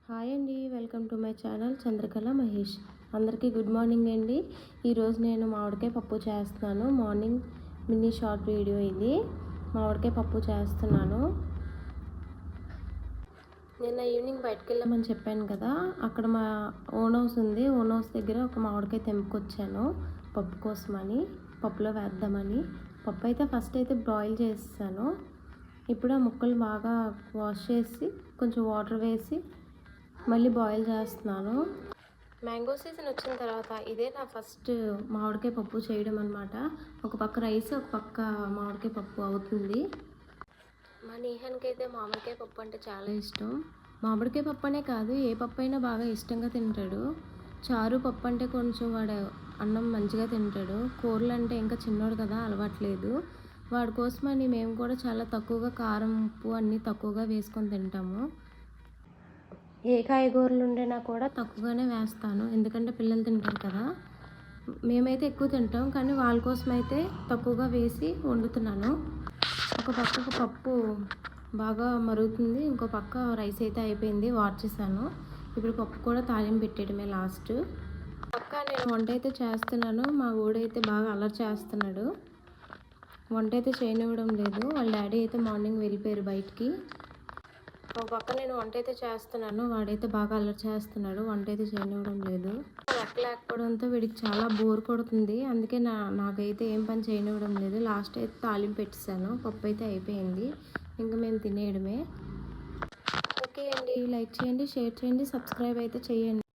Hi అండి, welcome to my channel Chandrakala Mahesh. అందరికీ good morning అండి. ఈరోజు నేను మామిడికాయ పప్పు చేస్తున్నాను. మార్నింగ్ మినీ షార్ట్ వీడియో ఇది. మామిడికాయ పప్పు చేస్తున్నాను. నిన్న ఈవినింగ్ బయటకు వెళ్ళామని చెప్పాను కదా, అక్కడ మా ఓన్ హౌస్ ఉంది. ఓన్ హౌస్ దగ్గర ఒక మామిడికాయ తెంపుకొచ్చాను పప్పు కోసమని, పప్పులో వేద్దామని. పప్పు అయితే ఫస్ట్ అయితే బాయిల్ చేసేసాను. ఇప్పుడు ఆ ముక్కలు బాగా వాష్ చేసి కొంచెం వాటర్ వేసి మళ్ళీ బాయిల్ చేస్తున్నాను. మ్యాంగో సీజన్ వచ్చిన తర్వాత ఇదే నా ఫస్ట్ మామిడికాయ పప్పు చేయడం అనమాట. ఒక పక్క రైస్, ఒక పక్క మామిడికాయ పప్పు అవుతుంది. మా నేహానికి అయితే మామిడికాయ పప్పు అంటే చాలా ఇష్టం. మామిడికాయ పప్పు అనే కాదు, ఏ పప్పు అయినా బాగా ఇష్టంగా తింటాడు. చారు పప్పు అంటే కొంచెం వాడు అన్నం మంచిగా తింటాడు. కూరలు అంటే ఇంకా చిన్నోడు కదా, అలవాట్లేదు. వాడి కోసమని మేము కూడా చాలా తక్కువగా కారం, ఉప్పు అన్నీ తక్కువగా వేసుకొని తింటాము. ఏ కాయగూరలు ఉండినా కూడా తక్కువగానే వేస్తాను, ఎందుకంటే పిల్లలు తింటారు కదా. మేమైతే ఎక్కువ తింటాం, కానీ వాళ్ళ కోసం అయితే తక్కువగా వేసి వండుతున్నాను. ఒక పక్క పప్పు బాగా మరుగుతుంది, ఇంకో పక్క రైస్ అయితే అయిపోయింది, వాష్ చేశాను. ఇప్పుడు పప్పు కూడా తాలింపు పెట్టేయడమే లాస్ట్. పక్క నేను వంట అయితే చేస్తున్నాను. మా ఊడైతే బాగా అల్లరి చేస్తున్నాడు, వంట అయితే చేయనివ్వడం లేదు. వాళ్ళ డాడీ అయితే మార్నింగ్ వెళ్ళిపోయారు బయటికి. ఒక పక్క నేను వంట అయితే చేస్తున్నాను, వాడైతే బాగా అల్లరి చేస్తున్నాడు, వంట అయితే చేయనివ్వడం లేదు. లెక్క లేకపోవడంతో వీడికి చాలా బోర్ కొడుతుంది, అందుకే నాకైతే ఏం పని చేయనివ్వడం లేదు. లాస్ట్ అయితే తాలింపు పెట్టేశాను, పప్పు అయితే అయిపోయింది, ఇంకా మేము తినేయడమే. ఓకే అండి, లైక్ చేయండి, షేర్ చేయండి, సబ్స్క్రైబ్ అయితే చేయండి.